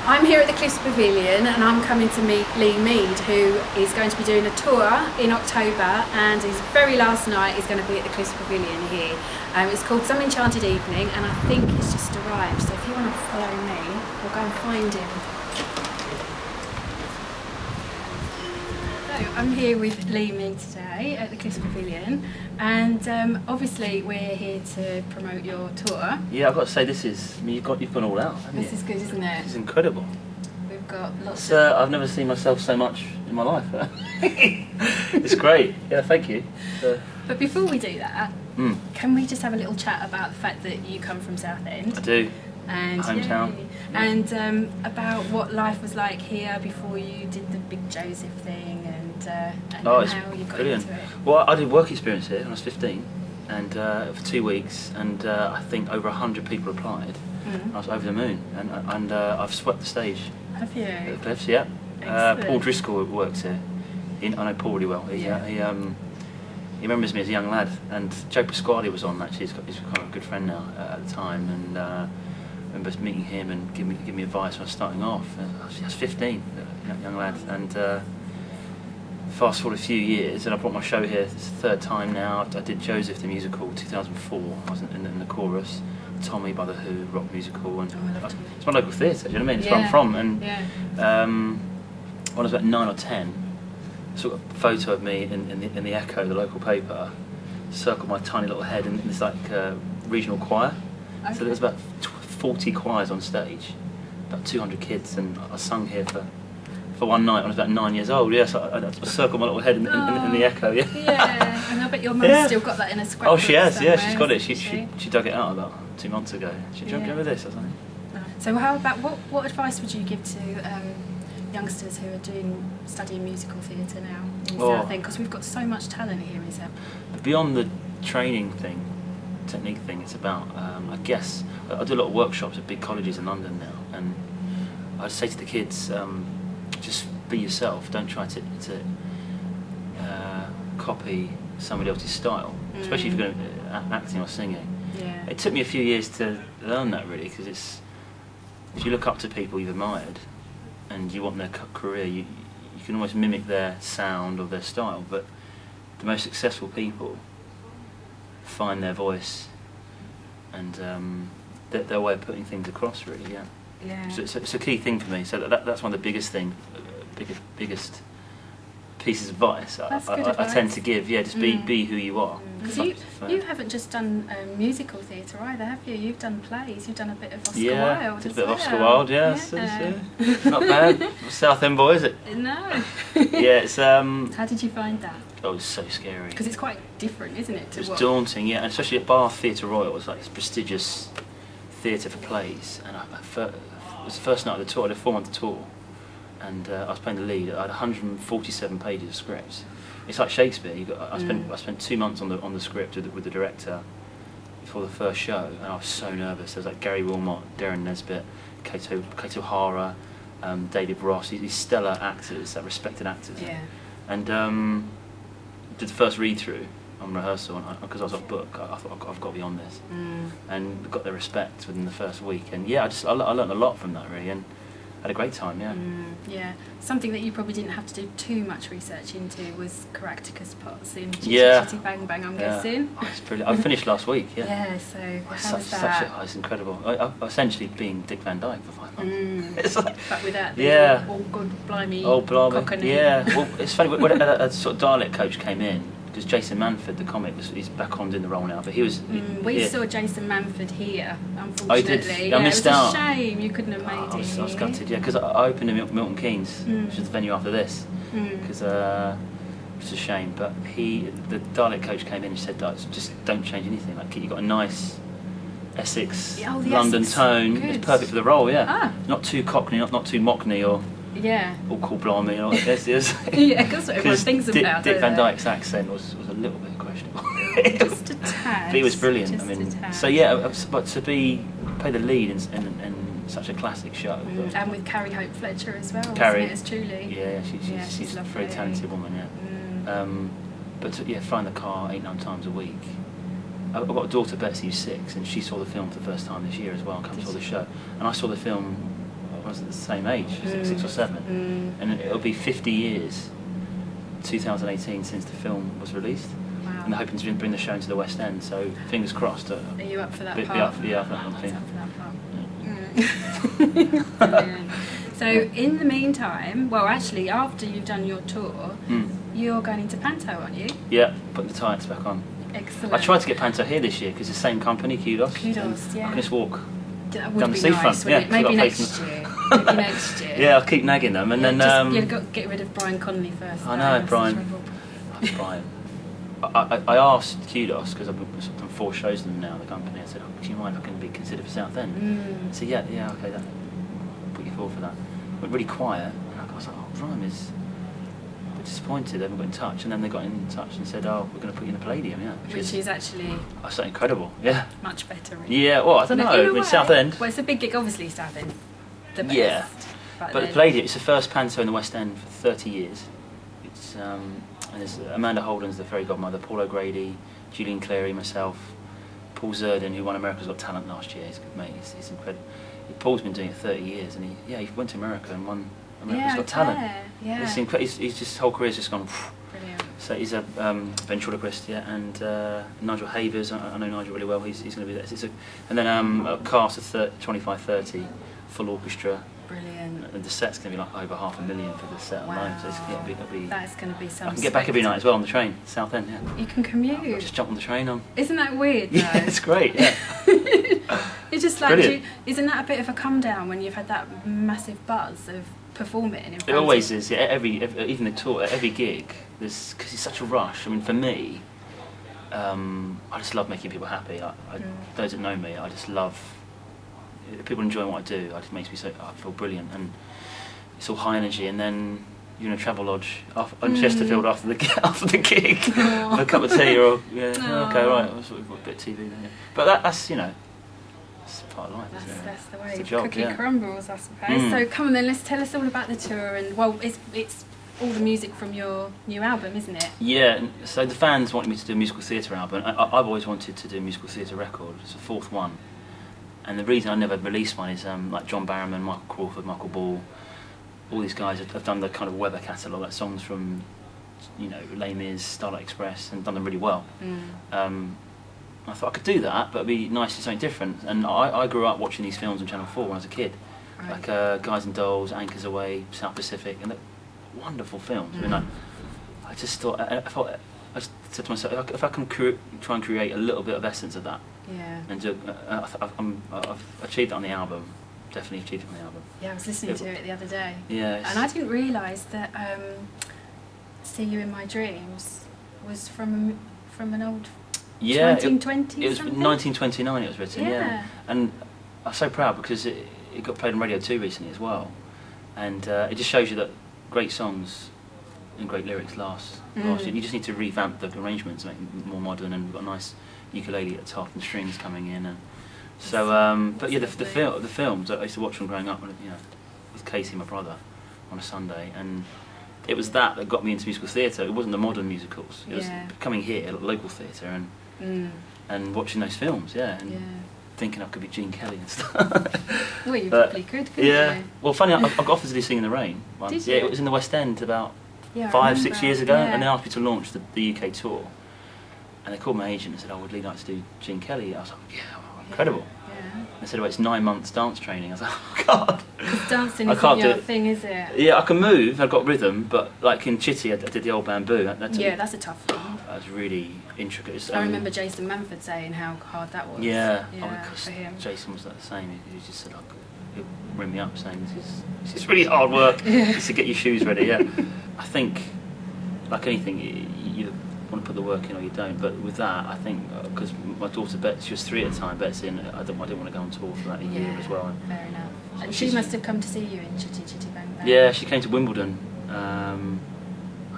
I'm here at the Cliffs Pavilion and I'm coming to meet Lee Mead, who is going to be doing a tour in October, and his very last night is going to be at the Cliffs Pavilion here. It's called Some Enchanted Evening, and I think it's just arrived, so if you want to follow me, we'll go and find him. So I'm here with Lee Mead today at the Cliffs Pavilion, and obviously we're here to promote your tour. Yeah, I've got to say, you've put all out, haven't you? This is good, isn't it? It's incredible. We've got lots of... I've never seen myself so much in my life. It's great. Yeah, thank you. But before we do that, can we just have a little chat about the fact that you come from Southend? I do. And hometown. Yeah. And about what life was like here before you did the Big Joseph thing, and how you got brilliant. into it. Well, I did work experience here when I was 15, and for 2 weeks, and I think over 100 people applied. I was over the moon, and I've swept the stage. Have you? At the Cliffs, yeah. Paul Driscoll works here. I know Paul really well. He remembers me as a young lad, and Joe Pasquale was on actually. He's kind of a good friend now at the time, and I remember meeting him and giving me advice when I was starting off. I was 15, young lad, and fast forward a few years, and I brought my show here. It's the third time now. I did Joseph the musical, 2004. I was in the chorus. Tommy by the Who, rock musical, and it's my local theatre. Do you know what I mean? It's where I'm from, and when I was about 9 or 10, I saw a photo of me in the Echo, the local paper, circled my tiny little head in this regional choir. Okay. So there was about 40 choirs on stage, about 200 kids, and I sung here for one night when I was about 9 years old. Yes, I circled my little head in the Echo. Yeah. Yeah, and I bet your mum's still got that in a scrapbook. Oh, she has. Somewhere, yeah, she's got it. She dug it out about 2 months ago. Do you remember this or something? So how about what advice would you give to youngsters who are studying musical theatre now in Southend? Because we've got so much talent here in Southend. Beyond the training thing, technique thing, it's about I guess I do a lot of workshops at big colleges in London now, and I'd say to the kids, just be yourself. Don't try to copy somebody else's style, especially if you're going to acting or singing. Yeah. It took me a few years to learn that, really, because if you look up to people you've admired and you want their career, you can almost mimic their sound or their style, but the most successful people find their voice and their way of putting things across, really. Yeah. So it's a key thing for me. So that's one of the biggest pieces of advice I tend to give. Yeah, just be who you are. Because you haven't just done musical theatre either, have you? You've done plays. You've done a bit of Oscar Wilde. Yeah, did a bit of Oscar Wilde. Yeah. Not bad. Southend boy, is it? No. Yeah, it's. How did you find that? Oh, it was so scary. Because it's quite different, isn't it? It was daunting, yeah, and especially at Bath Theatre Royal. It's like this prestigious theatre for plays, and it was the first night of the tour. I did a 4-month tour, and I was playing the lead. I had 147 pages of scripts. It's like Shakespeare. I spent 2 months on the script with the director before the first show, and I was so nervous. There was like Gary Wilmot, Darren Nesbitt, Kato Hara, David Ross. These stellar actors, respected actors. Yeah. And did the first read through on rehearsal, because I was off book. I thought I've got to be on this, and got their respect within the first week. And yeah, I learned a lot from that, really, and had a great time. Yeah. Yeah. Something that you probably didn't have to do too much research into was Caractacus Potts in Chitty Bang Bang, I'm guessing. Oh, it's brilliant. I finished last week. Yeah. Yeah. So how was that? It's incredible. I essentially being Dick Van Dyke for 5 months. It's like, but without the all good blimey. Oh blimey. Cockney. Yeah. Well, it's funny when a sort of dialect coach came in. Because Jason Manford, the comic, he's back on doing the role now, but he was... we saw Jason Manford here, unfortunately. Oh, you did? I missed out. It was a shame you couldn't have made it. I was gutted, yeah, because I opened in Milton Keynes, which is the venue after this, because it's a shame, but the dialect coach came in and said, just don't change anything, like you've got a nice Essex, London tone, it's perfect for the role, yeah. Not too Cockney, not too Mockney, or... Yeah. All cool blimey, yes. Yeah, because everyone thinks about Dick Van Dyke's accent was a little bit questionable. Just a tad. But he was brilliant. So yeah, but to play the lead in such a classic show. And with Carrie Hope Fletcher as well, Carrie, wasn't it, as Julie? Yeah, she's a very talented woman, yeah. But to flying the car 8-9 times a week. I've got a daughter, Betsy, who's 6, and she saw the film for the first time this year as well, and saw the show. And I saw the film I was at the same age, 6 or 7, and it'll be 50 years, 2018, since the film was released. Wow. And they're hoping to bring the show into the West End, so fingers crossed. Are you up for that part? Up for that one thing. Brilliant. So in the meantime, well, actually, after you've done your tour, you're going into Panto, aren't you? Yeah, putting the tights back on. Excellent. I tried to get Panto here this year because it's the same company, Kudos. Kudos, yeah. I can just walk That down would the be nice, seafront. wouldn't it? Yeah, Maybe next year. Maybe next year. Yeah, I'll keep nagging them, and then you've got to get rid of Brian Connolly first. I know, Brian. Brian. I asked Kudos because I've done 4 shows with them now, the company. I said, "Oh, do you mind if I can be considered for Southend?" I said, "Yeah, okay, I'll put you forward for that." Went really quiet, and I was like, "Oh, Brian is a bit disappointed. They haven't got in touch." And then they got in touch and said, "Oh, we're going to put you in the Palladium, yeah." Which is actually so incredible, yeah. much better. Really. Yeah, well, I don't know. I mean, Southend. Well, it's a big gig, obviously. Southend, the best. Yeah, but the Palladium, it's the first Panto in the West End for 30 years. It's and there's Amanda Holden's the fairy godmother, Paul O'Grady, Julian Cleary, myself, Paul Zerdin, who won America's Got Talent last year. He's a good mate. He's incredible. Paul's been doing it 30 years, and he went to America and won America's Got Talent. Yeah. He's just, his whole career's just gone. Brilliant. So he's a ventriloquist, yeah, and Nigel Havers. I know Nigel really well. He's going to be there. And then a cast of 25-30, full orchestra. Brilliant. And the set's going to be like over $500,000 for the set alone. So it'll be. That's going to be something. I can get back every night as well on the train, Southend. Yeah. You can commute. I'll just jump on the train. Isn't that weird? Though? Yeah, it's great. Yeah. It's just like, Brilliant. isn't that a bit of a come down when you've had that massive buzz of performing in front? It always is. Yeah. Every even the tour, every gig, because it's such a rush. I mean, for me, I just love making people happy. Those that know me, I just love people enjoying what I do. It just makes me I feel brilliant, and it's all high energy. And then you're in a travel lodge on Chesterfield after the gig, with a cup of tea or okay, right, we've got a bit of TV there. Yeah. But that's that's part of life. That's the way. It's the job, Cookie crumbles, I suppose. So come on then, let's tell us all about the tour. And well, it's all the music from your new album, isn't it? Yeah. So the fans wanted me to do a musical theatre album. I've always wanted to do a musical theatre record. It's the 4th one. And the reason I never released one is like John Barrowman, Michael Crawford, Michael Ball, all these guys have done the kind of Weber catalogue, like songs from, Les Mis, Starlight Express, and done them really well. I thought I could do that, but it'd be nice to do something different. And I grew up watching these films on Channel 4 when I was a kid, like Guys and Dolls, Anchors Away, South Pacific, and they're wonderful films. I mean, I just thought, I just said to myself, if I can try and create a little bit of essence of that. Yeah. And I've achieved it on the album. Definitely achieved it on the album. Yeah, I was listening to it the other day. Yeah. And I didn't realise that "See You in My Dreams" was from an old 1920s. It was 1929. It was written. Yeah. And I'm so proud because it got played on Radio 2 recently as well, and it just shows you that great songs and great lyrics last. You just need to revamp the arrangements, make them more modern, and we've got a nice ukulele at the top and strings coming in, and so but yeah, the films I used to watch them growing up, with Casey, my brother, on a Sunday, and it was that got me into musical theatre. It wasn't the modern musicals. It was coming here at local theatre and watching those films, and thinking I could be Gene Kelly and stuff. Well, you probably could, couldn't you? Well, funny, I got offered to do Sing in the Rain once. Did you? Yeah, it was in the West End about 5-6 years ago, and they asked me to launch the UK tour. And they called my agent and said, would Lee like to do Gene Kelly? I was like, incredible. Yeah. They said, it's 9 months dance training. I was like, oh God. Because dancing isn't your thing, is it? Yeah, I can move, I've got rhythm, but like in Chitty, I did the old bamboo. That's a tough one. That was really intricate. I remember Jason Manford saying how hard that was. Yeah, for him. Jason was like the same. He just said, he'll ring me up saying, this is really hard work. Just to get your shoes ready, I think, like anything, you want to put the work in or you don't, but with that I think because my daughter Betsy, she was 3 at the time, Betsy, and I didn't want to go on tour for that a year as well. Fair enough. And she must have come to see you in Chitty Chitty Bang Bang. Yeah, she came to Wimbledon.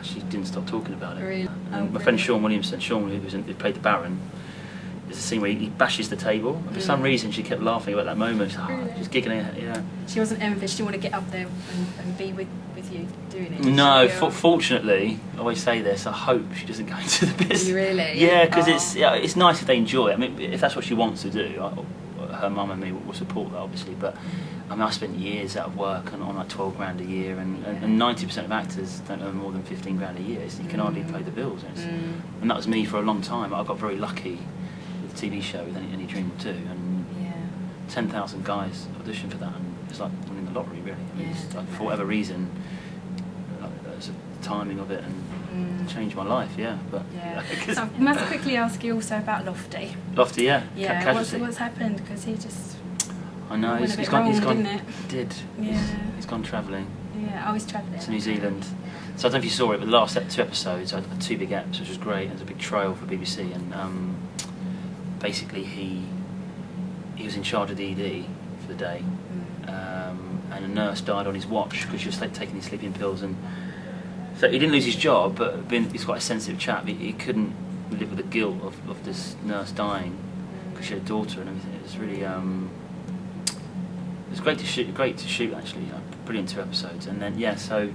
She didn't stop talking about it. Really? My friend Sean Williamson, who played the Baron, there's a scene where he bashes the table, and for some reason she kept laughing about that moment. She's giggling at it. She wasn't envious. She didn't want to get up there and be with you doing it. No, fortunately, I always say this, I hope she doesn't go into the business. Really? Yeah, because it's nice if they enjoy it. I mean, if that's what she wants to do, her mum and me will support that, obviously. But I mean, I spent years out of work and on like 12 grand a year, and 90% of actors don't earn more than 15 grand a year, so you can hardly pay the bills. And that was me for a long time. I got very lucky with the TV show, with Any Dream Will Do, and 10,000 guys auditioned for that, and it's like winning the lottery, really. I mean, it's like, for whatever reason, it's the timing of it and changed my life, But so I must quickly ask you also about Lofty. Lofty, What's happened? Because he just... I know, he's gone. He's gone travelling. Yeah, he's travelling. To New Zealand. So I don't know if you saw it, but the last 2 episodes, I had 2 big eps, which was great. It was a big trail for BBC, and basically he was in charge of the ED for the day, and a nurse died on his watch because she was taking his sleeping pills, and so he didn't lose his job, but he's quite a sensitive chap. He couldn't live with the guilt of this nurse dying because she had a daughter and everything. It was really it was great to shoot actually. Brilliant 2 episodes, and then so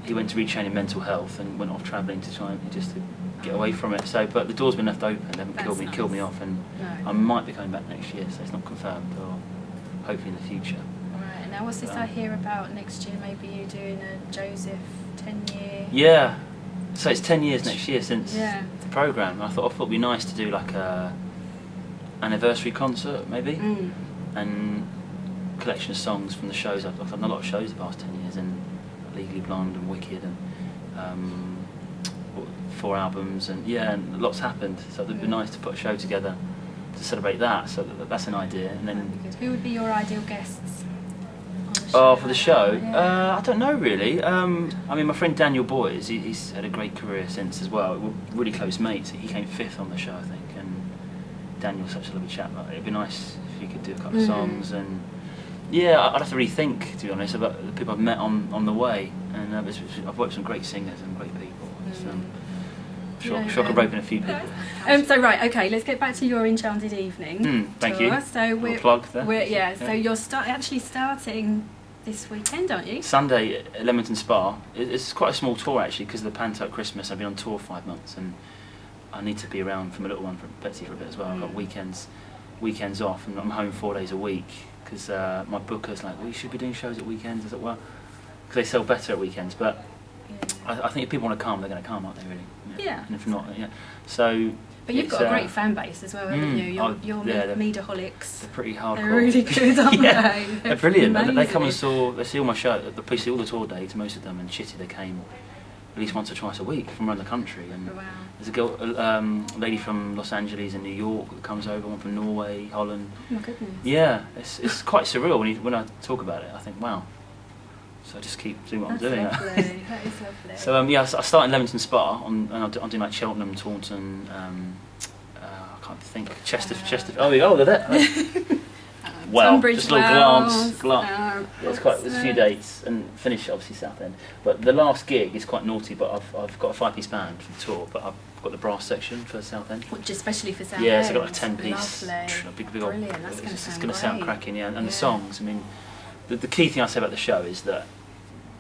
he went to retrain in mental health and went off travelling to try and just to get away from it. So, but the door's been left open. They haven't killed me off, and I might be coming back next year. So it's not confirmed, or hopefully in the future. Right. Now, what's this I hear about next year? Maybe you doing a Joseph 10-year. Yeah. So it's 10 years next year since the programme. I thought it'd be nice to do like a anniversary concert, maybe, and collection of songs from the shows. I've done a lot of shows the past 10 years, and Legally Blonde and Wicked, and 4 albums, and lots happened. So it'd be nice to put a show together to celebrate that. So that's an idea. And then, who would be your ideal guests? For the show, I don't know really. I mean, my friend Daniel Boyes, he's had a great career since as well. We're really close mates. He came 5th on the show, I think, and Daniel's such a lovely chap. It'd be nice if you could do a couple of songs, and I'd have to rethink, to be honest, about the people I've met on the way, and I've worked with some great singers and great people. I'm sure I could rope in a few people. Let's get back to your Enchanted Evening. Thank you. So we're plug there. So you're actually starting this weekend, aren't you? Sunday at Leamington Spa. It's quite a small tour actually, because of the Panto at Christmas. I've been on tour 5 months, and I need to be around for my little one, for Betsy, for a bit as well. I've got weekends off, and I'm home 4 days a week, because my booker's like, we should be doing shows at weekends. I thought, well, because they sell better at weekends, but I think if people want to come, they're going to come, aren't they, really? Yeah. And if not, So... But you've got a great fan base as well, haven't you? You're Meadaholics. They're pretty hardcore. They're really good, aren't they? They're brilliant. They come and they see all my shows, they see all the tour dates, most of them, and they came at least once or twice a week from around the country. And there's a lady from Los Angeles and New York that comes over, one from Norway, Holland. Oh my goodness. Yeah, it's quite surreal when I talk about it. I think, wow. So I just keep doing what I'm doing. Lovely. That is lovely. So I start in Leamington Spa, and I'm doing like Cheltenham, Taunton, I can't think, Chester. Oh, they're there. Well, just a little glance. There's a few dates, and finish obviously Southend. But the last gig is quite naughty. But I've got a 5-piece band for the tour, but I've got the brass section for Southend. Which especially for Southend. Yeah, so I've got like a 10-piece. Lovely. Big old. Brilliant. That's going to sound cracking. Yeah, and the songs. I mean, the key thing I say about the show is that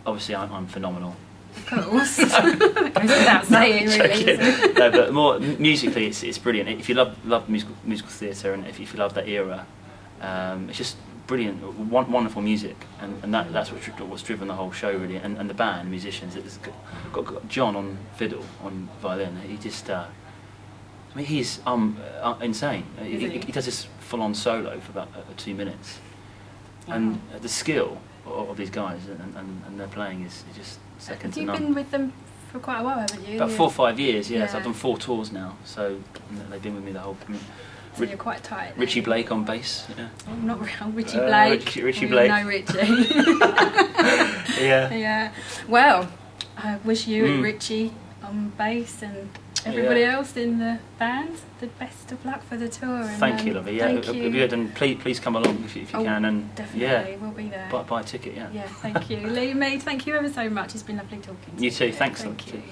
obviously I'm phenomenal. Of course. That goes without saying, really. No, but more musically, it's brilliant. If you love musical theatre, and if you love that era, it's just brilliant, wonderful music, and that's what's driven the whole show, really. And the band, musicians. It's got John on fiddle, on violin. He just, he's insane. He does this full-on solo for about 2 minutes, and the skill of these guys and their playing is just second to none. You've been with them for quite a while, haven't you? About 4 or 5 years, yeah. So I've done 4 tours now, so they've been with me the whole. So you're quite tight. Richie Blake on bass, yeah. Oh, not real Richie Blake. Richie Blake. No, Richie. Yeah. Yeah. Well, I wish you and Richie on bass and everybody else in the band the best of luck for the tour. And, thank you, lovely. Yeah, it'll be good, and please come along if you can. And definitely, we'll be there. Buy a ticket, yeah. Yeah, thank you, Lee Mead. Thank you ever so much. It's been lovely talking to you. You too. Thanks. Thank you.